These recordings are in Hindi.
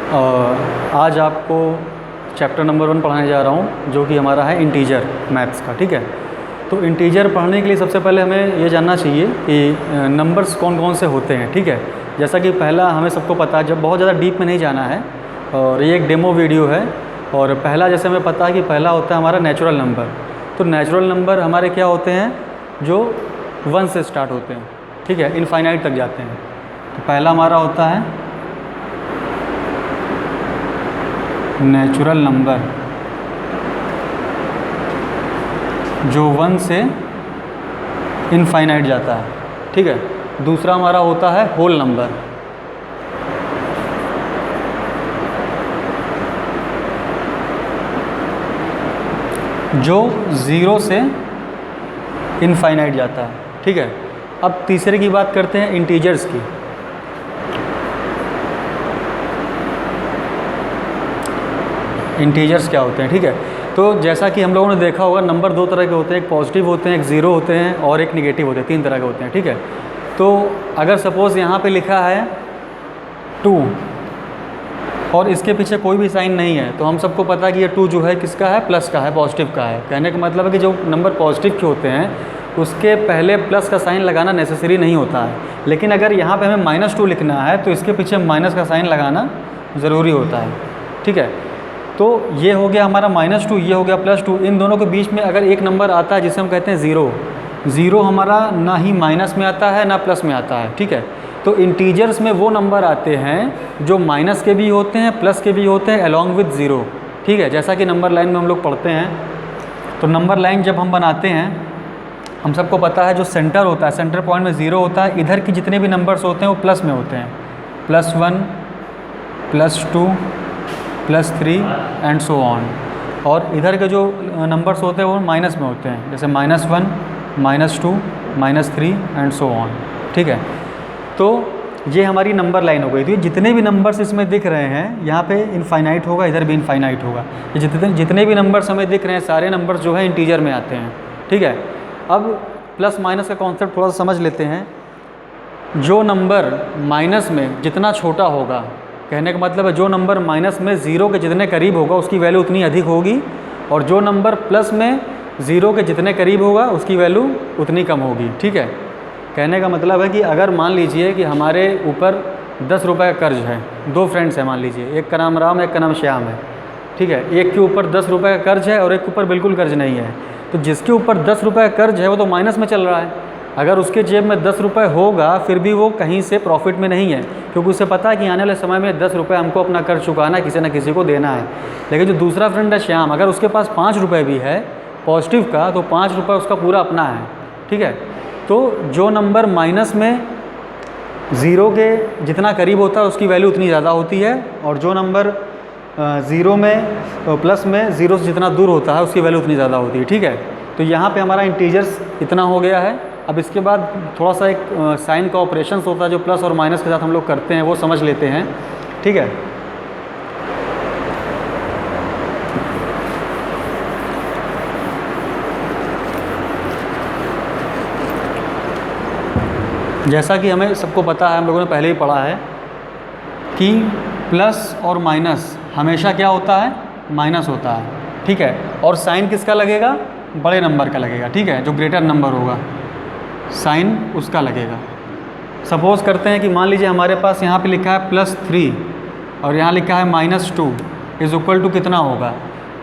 आज आपको चैप्टर नंबर 1 पढ़ाने जा रहा हूँ, जो कि हमारा है इंटीजर मैथ्स का। ठीक है, तो इंटीजर पढ़ने के लिए सबसे पहले हमें ये जानना चाहिए कि नंबर्स कौन कौन से होते हैं। ठीक है, जैसा कि पहला हमें सबको पता है, जब बहुत ज़्यादा डीप में नहीं जाना है, और ये एक डेमो वीडियो है। और पहला जैसे हमें पता है कि पहला होता है हमारा नेचुरल नंबर। तो नेचुरल नंबर हमारे क्या होते हैं, जो 1 से स्टार्ट होते हैं। ठीक है, इनफाइनाइट तक जाते हैं। तो पहला हमारा होता है नेचुरल नंबर, जो 1 से इनफाइनाइट जाता है। ठीक है, दूसरा हमारा होता है होल नंबर, जो 0 से इनफाइनाइट जाता है। ठीक है, अब तीसरे की बात करते हैं इंटीजर्स की। इंटीजर्स क्या होते हैं? ठीक है, तो जैसा कि हम लोगों ने देखा होगा, नंबर 2 तरह के होते हैं, एक पॉजिटिव होते हैं, एक ज़ीरो होते हैं, और एक निगेटिव होते हैं। 3 तरह के होते हैं। ठीक है, तो अगर सपोज़ यहाँ पे लिखा है 2 और इसके पीछे कोई भी साइन नहीं है, तो हम सबको पता है कि ये 2 जो है किसका है, प्लस का है, पॉजिटिव का है। कहने का मतलब है कि जो नंबर पॉजिटिव के होते हैं उसके पहले प्लस का साइन लगाना नेसेसरी नहीं होता है। लेकिन अगर यहाँ पे हमें -2 लिखना है तो इसके पीछे माइनस का साइन लगाना ज़रूरी होता है। ठीक है, तो ये हो गया हमारा -2, ये हो गया +2। इन दोनों के बीच में अगर एक नंबर आता है जिसे हम कहते हैं ज़ीरो, ज़ीरो हमारा ना ही माइनस में आता है ना प्लस में आता है। ठीक है, तो इंटीजर्स में वो नंबर आते हैं जो माइनस के भी होते हैं, प्लस के भी होते हैं, अलॉन्ग विद ज़ीरो। ठीक है, जैसा कि नंबर लाइन में हम लोग पढ़ते हैं, तो नंबर लाइन जब हम बनाते हैं, हम सबको पता है जो सेंटर होता है, सेंटर पॉइंट में 0 होता है। इधर की जितने भी नंबर्स होते हैं वो प्लस में होते हैं, +1, +2, +3 एंड सो ऑन। और इधर के जो नंबर्स होते हैं वो माइनस में होते हैं, जैसे -1, -2, -3 एंड सो ऑन। ठीक है, तो ये हमारी नंबर लाइन हो गई। तो जितने भी नंबर्स इसमें दिख रहे हैं, यहाँ पे इनफाइनाइट होगा, इधर भी इनफाइनाइट होगा। ये जितने भी नंबर्स हमें दिख रहे हैं, सारे नंबर्स जो है इंटीजर में आते हैं। ठीक है, अब प्लस माइनस का कॉन्सेप्ट थोड़ा सा समझ लेते हैं। जो नंबर माइनस में जितना छोटा होगा, कहने का मतलब है जो नंबर माइनस में 0 के जितने करीब होगा उसकी वैल्यू उतनी अधिक होगी, और जो नंबर प्लस में 0 के जितने करीब होगा उसकी वैल्यू उतनी कम होगी। ठीक है, कहने का मतलब है कि अगर मान लीजिए कि हमारे ऊपर 10 रुपये का कर्ज है, 2 फ्रेंड्स हैं मान लीजिए, एक का नाम राम, एक का नाम श्याम है। ठीक है, एक के ऊपर 10 रुपये का कर्ज है और एक के ऊपर बिल्कुल कर्ज नहीं है। तो जिसके ऊपर 10 रुपये का कर्ज है वो तो माइनस में चल रहा है। अगर उसके जेब में 10 रुपये होगा फिर भी वो कहीं से प्रॉफिट में नहीं है, क्योंकि उसे पता है कि आने वाले समय में 10 रुपये हमको अपना कर्ज चुकाना है, किसी न किसी को देना है। लेकिन जो दूसरा फ्रेंड है श्याम, अगर उसके पास 5 रुपये भी है पॉजिटिव का, तो 5 रुपये उसका पूरा अपना है। ठीक है, तो जो नंबर माइनस में 0 के जितना करीब होता है उसकी वैल्यू उतनी ज़्यादा होती है, और जो नंबर 0 में प्लस में 0 से जितना दूर होता है उसकी वैल्यू उतनी ज़्यादा होती है। ठीक है, तो यहाँ पे हमारा इंटीजर्स इतना हो गया है। अब इसके बाद थोड़ा सा एक साइन का ऑपरेशंस होता है जो प्लस और माइनस के साथ हम लोग करते हैं, वो समझ लेते हैं। ठीक है, जैसा कि हमें सबको पता है, हम लोगों ने पहले ही पढ़ा है कि प्लस और माइनस हमेशा क्या होता है, माइनस होता है। ठीक है, और साइन किसका लगेगा, बड़े नंबर का लगेगा। ठीक है, जो ग्रेटर नंबर होगा साइन उसका लगेगा। सपोज़ करते हैं कि मान लीजिए हमारे पास यहाँ पे लिखा है +3 और यहाँ लिखा है -2 इज़ इक्वल टू कितना होगा,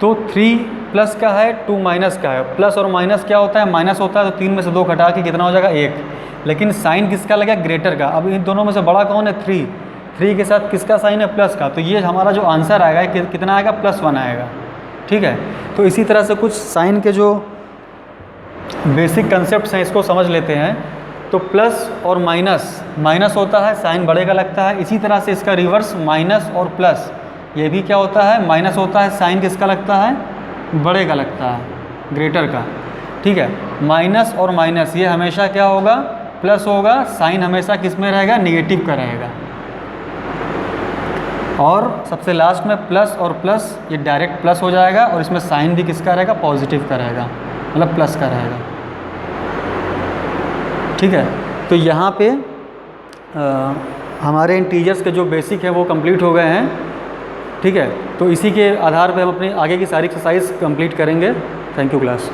तो 3 प्लस का है, 2 माइनस का है। प्लस और माइनस क्या होता है, माइनस होता है, तो 3 में से 2 घटा के कितना हो जाएगा, 1। लेकिन साइन किसका लगेगा, ग्रेटर का। अब इन दोनों में से बड़ा कौन है, 3 के साथ किसका साइन है, प्लस का। तो ये हमारा जो आंसर आएगा कितना आएगा, +1 आएगा। ठीक है, तो इसी तरह से कुछ साइन के जो बेसिक कंसेप्ट्स हैं इसको समझ लेते हैं। तो प्लस और माइनस होता है, साइन बड़े का लगता है। इसी तरह से इसका रिवर्स माइनस और प्लस, ये भी क्या होता है, माइनस होता है, साइन किसका लगता है, बड़े का लगता है, ग्रेटर का। ठीक है, माइनस और माइनस ये हमेशा क्या होगा, प्लस होगा, साइन हमेशा किस में रहेगा, निगेटिव का रहेगा। और सबसे लास्ट में प्लस और प्लस, ये डायरेक्ट प्लस हो जाएगा, और इसमें साइन भी किसका रहेगा, पॉजिटिव का रहेगा, मतलब प्लस का रहेगा। ठीक है, तो यहाँ पे हमारे इंटीजर्स के जो बेसिक है वो कंप्लीट हो गए हैं। ठीक है। तो इसी के आधार पे हम अपनी आगे की सारी एक्सरसाइज कंप्लीट करेंगे। Thank you class.